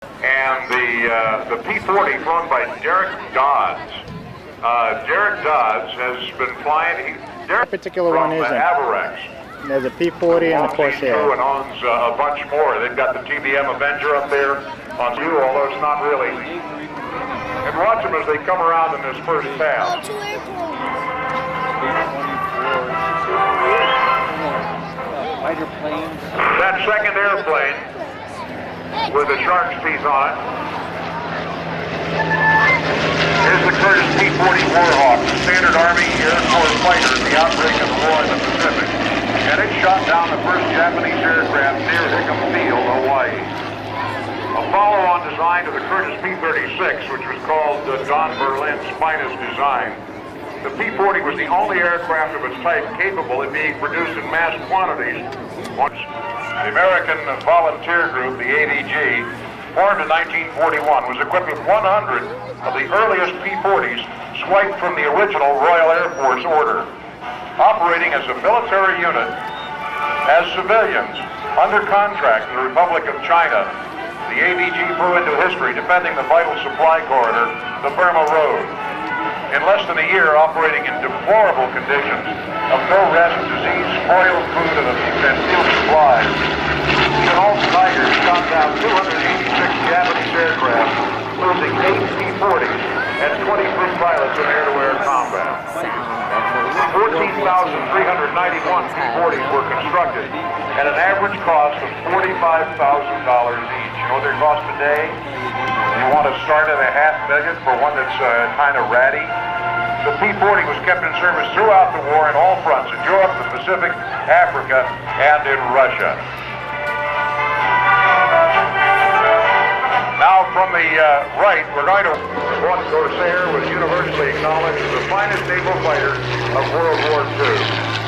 And the P-40 flown by Derek Dodds. Derek Dodds has been flying. That particular one isn't. Avarex. There's a P-40 and a Corsair. And owns a bunch more. They've got the TBM Avenger up there on view, although it's not really. And watch them as they come around in this first pass. That second airplane with the shark's teeth on it. Here's the Curtiss P-40 Warhawk, the standard Army Air Force fighter at the outbreak of the war in the Pacific. And it shot down the first Japanese aircraft near Hickam Field, Hawaii. A follow-on design to the Curtiss P-36, which was called Don Berlin's finest design. The P-40 was the only aircraft of its type capable of being produced in mass quantities. The American Volunteer Group, the AVG, formed in 1941, was equipped with 100 of the earliest P-40s swiped from the original Royal Air Force order. Operating as a military unit, as civilians, under contract in the Republic of China, the AVG flew into history defending the vital supply corridor, the Burma Road. In less than a year, operating in deplorable conditions of no rest, disease, spoiled food, and field supplies, Chennault Tigers shot down 286 Japanese aircraft, losing 8 P-40s and 23 pilots in air-to-air combat. 14,391 P-40s were constructed at an average cost of $45,000 each. You know what they cost today? You want to start at $500,000 for one that's kind of ratty? The P-40 was kept in service throughout the war in all fronts, in Europe, the Pacific, Africa, and in Russia. Now from the right, we're going to... One Corsair was universally acknowledged as the finest naval fighter of World War II.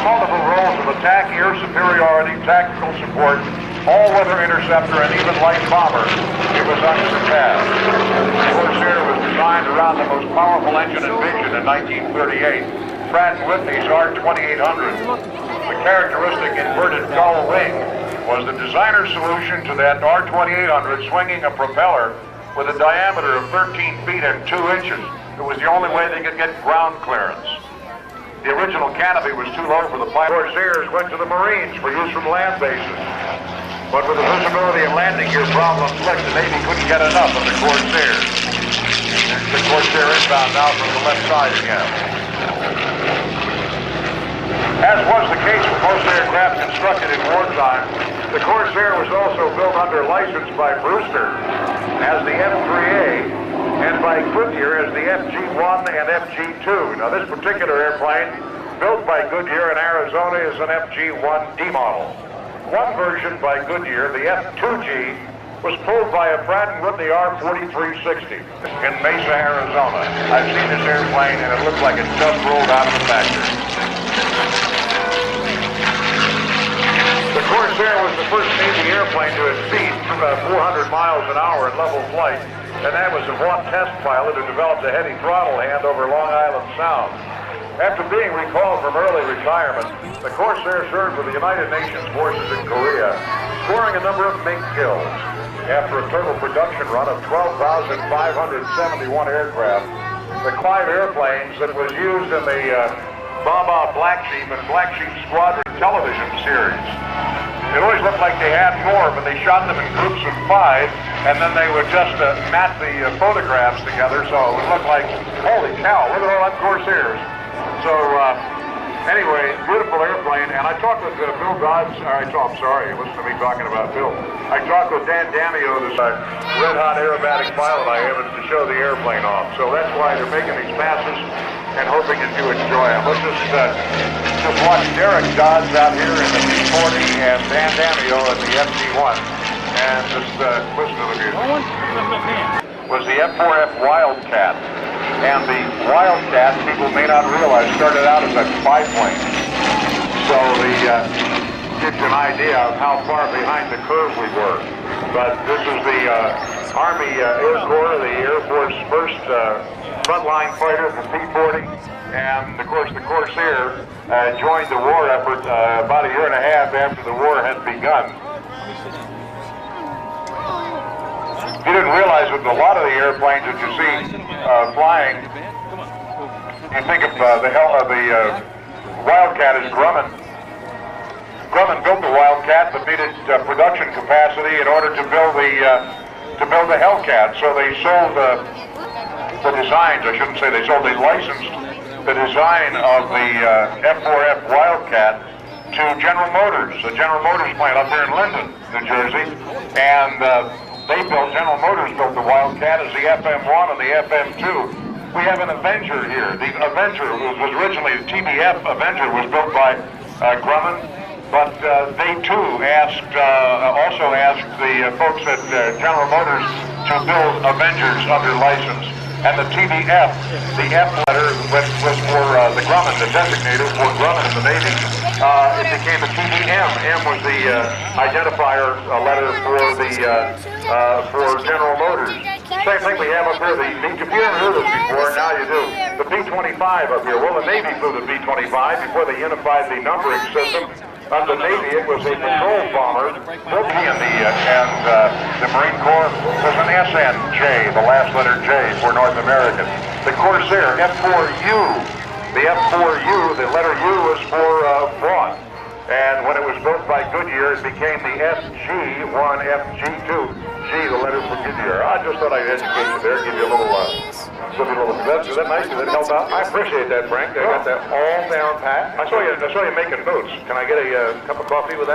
Multiple roles of attack, air superiority, tactical support, all-weather interceptor, and even light bomber, it was unsurpassed. Corsair was designed around the most powerful engine envisioned in 1938, Pratt & Whitney's R2800. The characteristic inverted gull wing was the designer's solution to that R2800 swinging a propeller with a diameter of 13 feet and 2 inches. It was the only way they could get ground clearance. The original canopy was too low for the pilot. Corsairs went to the Marines for use from land bases. But with the visibility and landing gear problems, the Navy couldn't get enough of the Corsairs. There's the Corsair inbound now from the left side again. As was the case with most aircraft constructed in wartime, the Corsair was also built under license by Brewster as the F3A, and by Goodyear as the FG-1 and FG-2. Now this particular airplane, built by Goodyear in Arizona, is an FG-1D model. One version by Goodyear, the F2G, was pulled by a Pratt & Whitney R4360 in Mesa, Arizona. I've seen this airplane and it looks like it just rolled out of the factory. The Corsair was the first Navy airplane to exceed 400 miles an hour in level flight. And that was a Vought test pilot who developed a heavy throttle hand over Long Island Sound. After being recalled from early retirement, the Corsair served with the United Nations forces in Korea, scoring a number of mink kills. After a total production run of 12,571 aircraft, the 5 airplanes that was used in the Baba Black Sheep and Black Sheep Squadron television series. It always looked like they had more, but they shot them in groups of 5, and then they would just mat the photographs together, so it would look like, holy cow, look at all them Corsairs. So, anyway, beautiful airplane, and I talked with Bill Dodds, I'm sorry, listen to me talking about Bill. I talked with Dan Damio, this red-hot aerobatic pilot I am, to show the airplane off. So that's why they're making these passes and hoping that you enjoy them. Let's just watch Derek Dodds out here in the P-40 and Dan Damio in the FG-1. And just listen to the music. Was the F4F Wildcat. And the Wildcat, people may not realize, started out as a biplane. So gives you an idea of how far behind the curve we were. But this is the Army Air Corps, the Air Force first frontline fighter, the P-40. And of course, the Corsair joined the war effort about a year and a half after the war had begun. You didn't realize that a lot of the airplanes that you see flying, you think of the Wildcat as Grumman. Grumman built the Wildcat but needed production capacity in order to build the Hellcat. So they sold the designs. I shouldn't say they sold. They licensed the design of the F4F Wildcat to General Motors, the General Motors plant up here in Linden, New Jersey, and General Motors built the Wildcat as the FM1 and the FM2. We have an Avenger here. The Avenger was originally the TBF Avenger was built by Grumman, but they too also asked the folks at General Motors to build Avengers under license. And the TBF, the F letter was for the Grumman, the designator for Grumman in the Navy. It became a TBM. M was the identifier letter for General Motors. Same thing we have up here. If you haven't heard of it before, now you do. The B-25 up here. Well, the Navy flew the B-25 before they unified the numbering system. Under the Navy, it was a patrol bomber. Both he and the Marine Corps was an SNJ, the last letter J for North American. The Corsair F4U, the F4U, the letter U was for Vought. And when it was built by Goodyear, it became the SG1, FG2, G, the letter for Goodyear. I just thought I'd educate you there, give you a little, is that nice? Did that help out? I appreciate that, Frank. I got that all down pat. I saw you making notes. Can I get a cup of coffee with that?